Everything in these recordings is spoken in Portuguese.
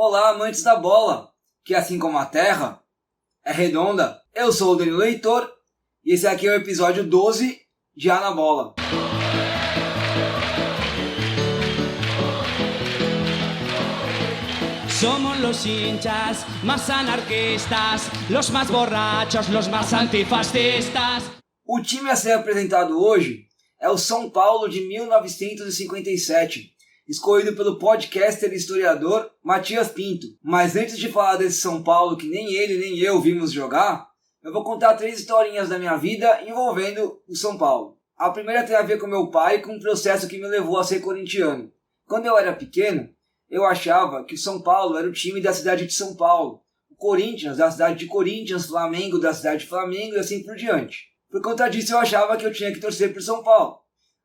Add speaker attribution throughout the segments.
Speaker 1: Olá, amantes da bola, que assim como a Terra é redonda. Eu sou o Danilo Leitor e esse aqui é o episódio 12 de A na Bola.
Speaker 2: Somos los hinchas más anarquistas, los más borrachos, los más antifascistas.
Speaker 1: O time a ser apresentado hoje é o São Paulo de 1957, escolhido pelo podcaster e historiador Matias Pinto. Mas antes de falar desse São Paulo que nem ele nem eu vimos jogar, eu vou contar 3 historinhas da minha vida envolvendo o São Paulo. A primeira tem a ver com meu pai e com um processo que me levou a ser corintiano. Quando eu era pequeno, eu achava que o São Paulo era o time da cidade de São Paulo, o Corinthians da cidade de Corinthians, Flamengo da cidade de Flamengo e assim por diante. Por conta disso eu achava que eu tinha que torcer para o São Paulo.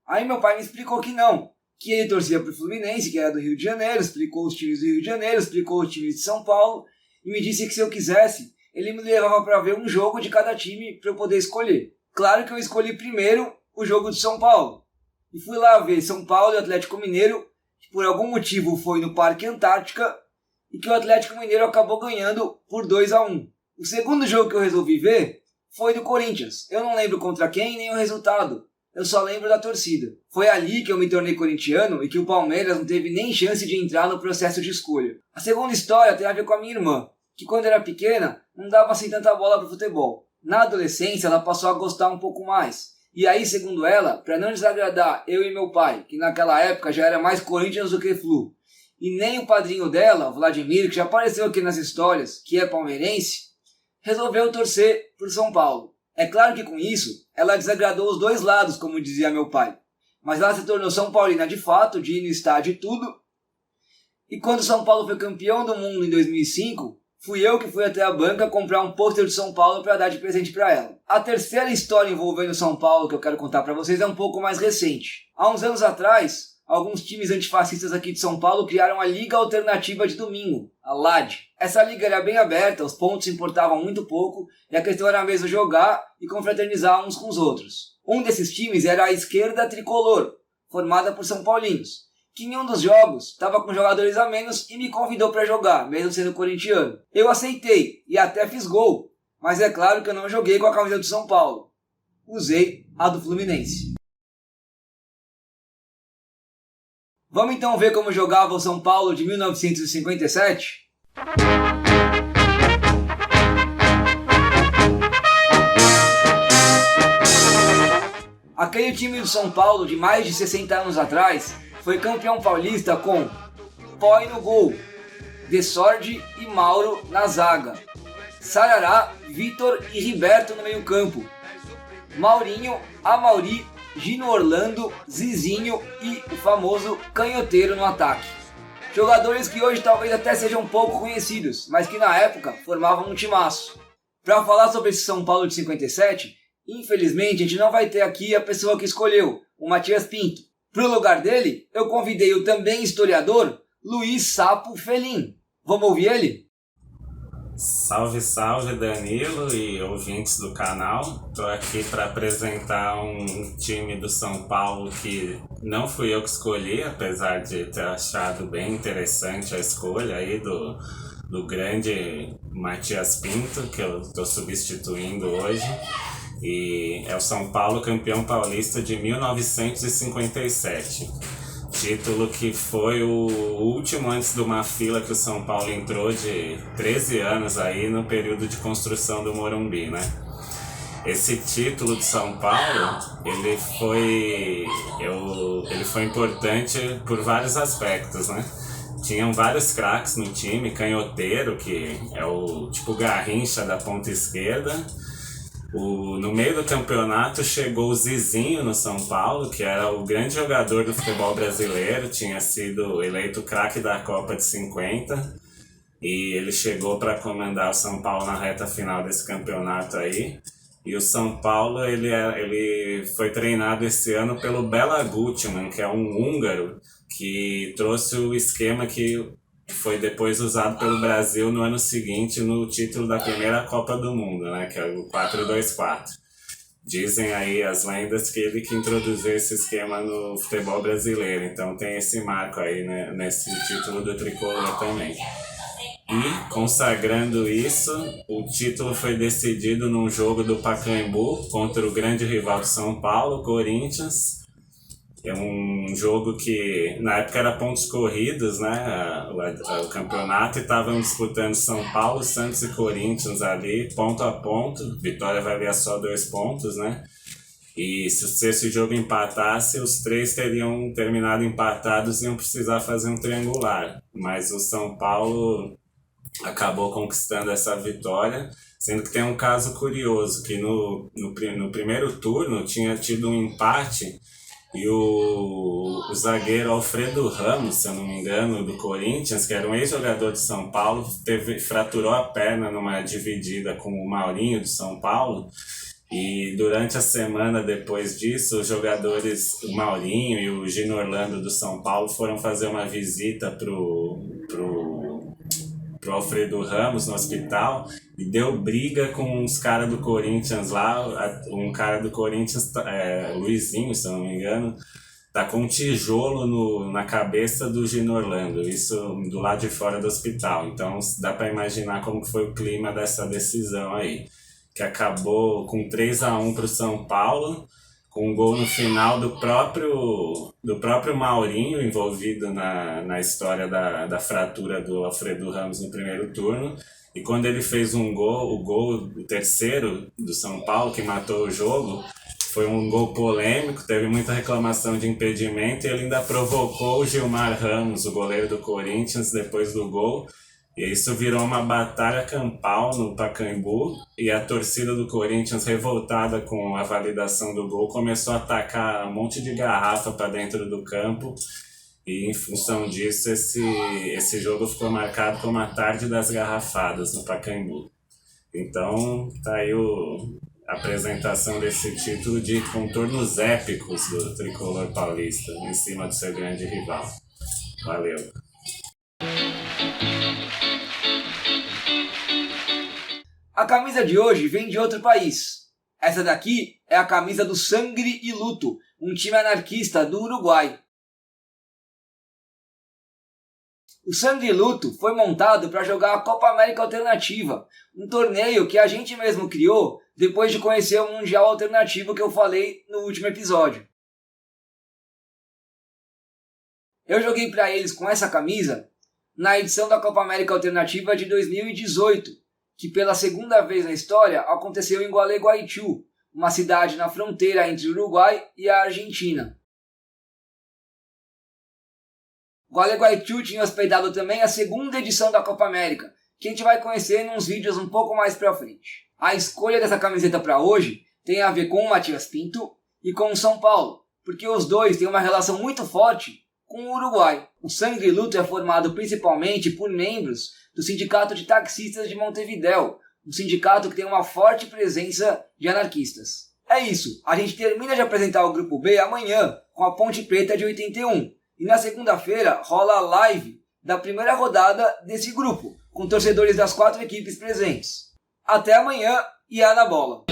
Speaker 1: Aí meu pai me explicou que não, que ele torcia para o Fluminense, que era do Rio de Janeiro, explicou os times do Rio de Janeiro, explicou os times de São Paulo e me disse que se eu quisesse, ele me levava para ver um jogo de cada time para eu poder escolher. Claro que eu escolhi primeiro o jogo de São Paulo e fui lá ver São Paulo e Atlético Mineiro, que por algum motivo foi no Parque Antártica e que o Atlético Mineiro acabou ganhando por 2-1. O segundo jogo que eu resolvi ver foi do Corinthians. Eu não lembro contra quem nem o resultado. Eu só lembro da torcida. Foi ali que eu me tornei corintiano e que o Palmeiras não teve nem chance de entrar no processo de escolha. A segunda história tem a ver com a minha irmã, que quando era pequena não dava assim tanta bola pro futebol. Na adolescência ela passou a gostar um pouco mais. E aí, segundo ela, para não desagradar eu e meu pai, que naquela época já era mais Corinthians do que Flu, e nem o padrinho dela, o Vladimir, que já apareceu aqui nas histórias, que é palmeirense, resolveu torcer por São Paulo. É claro que com isso, ela desagradou os dois lados, como dizia meu pai. Mas ela se tornou São Paulina de fato, de ir no estádio e tudo. E quando São Paulo foi campeão do mundo em 2005, fui eu que fui até a banca comprar um pôster de São Paulo para dar de presente para ela. A terceira história envolvendo São Paulo que eu quero contar para vocês é um pouco mais recente. Há uns anos atrás, alguns times antifascistas aqui de São Paulo criaram a Liga Alternativa de Domingo, a LAD. Essa liga era bem aberta, os pontos importavam muito pouco e a questão era mesmo jogar e confraternizar uns com os outros. Um desses times era a Esquerda Tricolor, formada por São Paulinos, que em um dos jogos estava com jogadores a menos e me convidou para jogar, mesmo sendo corintiano. Eu aceitei e até fiz gol, mas é claro que eu não joguei com a camisa do São Paulo. Usei a do Fluminense. Vamos então ver como jogava o São Paulo de 1957? Aquele time do São Paulo de mais de 60 anos atrás foi campeão paulista com Poi no gol, Dessordi e Mauro na zaga, Sarará, Vitor e Riberto no meio campo, Maurinho, Amauri, Gino Orlando, Zizinho e o famoso Canhoteiro no ataque. Jogadores que hoje talvez até sejam pouco conhecidos, mas que na época formavam um timaço. Para falar sobre esse São Paulo de 57, infelizmente a gente não vai ter aqui a pessoa que escolheu, o Matias Pinto. Para o lugar dele, eu convidei o também historiador Luiz Sapo Felim. Vamos ouvir ele?
Speaker 3: Salve, salve Danilo e ouvintes do canal. Estou aqui para apresentar um time do São Paulo que não fui eu que escolhi, apesar de ter achado bem interessante a escolha aí do grande Matias Pinto, que eu estou substituindo hoje. E é o São Paulo campeão paulista de 1957. Título que foi o último antes de uma fila que o São Paulo entrou de 13 anos aí no período de construção do Morumbi, né? Esse título de São Paulo, ele foi importante por vários aspectos, né? Tinham vários craques no time, Canhoteiro, que é o tipo Garrincha da ponta esquerda. No meio do campeonato chegou o Zizinho no São Paulo, que era o grande jogador do futebol brasileiro, tinha sido eleito craque da Copa de 50 e ele chegou para comandar o São Paulo na reta final desse campeonato aí. E o São Paulo ele foi treinado esse ano pelo Bela Gutmann, que é um húngaro que trouxe o esquema que foi depois usado pelo Brasil no ano seguinte no título da primeira Copa do Mundo, né, que é o 4-2-4. Dizem aí as lendas que ele que introduziu esse esquema no futebol brasileiro, então tem esse marco aí, né, nesse título do tricolor também. E, consagrando isso, o título foi decidido num jogo do Pacaembu contra o grande rival de São Paulo, Corinthians. É um jogo que na época era pontos corridos, né? O campeonato, e estavam disputando São Paulo, Santos e Corinthians ali, ponto a ponto. Vitória valia só 2 pontos, né? E se esse jogo empatasse, os 3 teriam terminado empatados e iam precisar fazer um triangular. Mas o São Paulo acabou conquistando essa vitória, sendo que tem um caso curioso, que no primeiro turno tinha tido um empate e o zagueiro Alfredo Ramos, se eu não me engano, do Corinthians, que era um ex-jogador de São Paulo, fraturou a perna numa dividida com o Maurinho de São Paulo. E durante a semana depois disso, os jogadores, o Maurinho e o Gino Orlando do São Paulo, foram fazer uma visita pro Alfredo Ramos no hospital e deu briga com uns caras do Corinthians lá. Um cara do Corinthians, Luizinho, se eu não me engano, tá com um tijolo na cabeça do Gino Orlando, isso do lado de fora do hospital. Então dá para imaginar como foi o clima dessa decisão aí, que acabou com 3-1 para o São Paulo, com um gol no final do próprio Maurinho, envolvido na história da fratura do Alfredo Ramos no primeiro turno. E quando ele fez o terceiro do São Paulo, que matou o jogo, foi um gol polêmico, teve muita reclamação de impedimento, e ele ainda provocou o Gilmar Ramos, o goleiro do Corinthians, depois do gol. E isso virou uma batalha campal no Pacaembu, e a torcida do Corinthians, revoltada com a validação do gol, começou a atacar um monte de garrafa para dentro do campo, e em função disso esse jogo ficou marcado como a tarde das garrafadas no Pacaembu. Então tá aí a apresentação desse título de contornos épicos do tricolor paulista em cima do seu grande rival. Valeu!
Speaker 1: A camisa de hoje vem de outro país. Essa daqui é a camisa do Sangre e Luto, um time anarquista do Uruguai. O Sangre e Luto foi montado para jogar a Copa América Alternativa, um torneio que a gente mesmo criou depois de conhecer o Mundial Alternativo que eu falei no último episódio. Eu joguei para eles com essa camisa na edição da Copa América Alternativa de 2018, que pela segunda vez na história aconteceu em Gualeguaychú, uma cidade na fronteira entre o Uruguai e a Argentina. Gualeguaychú tinha hospedado também a segunda edição da Copa América, que a gente vai conhecer nos vídeos um pouco mais pra frente. A escolha dessa camiseta para hoje tem a ver com o Matias Pinto e com o São Paulo, porque os dois têm uma relação muito forte com o Uruguai. O Sangre e Luto é formado principalmente por membros do Sindicato de Taxistas de Montevidéu, um sindicato que tem uma forte presença de anarquistas. É isso, a gente termina de apresentar o Grupo B amanhã com a Ponte Preta de 81, e na segunda-feira rola a live da primeira rodada desse grupo, com torcedores das 4 equipes presentes. Até amanhã e a na bola!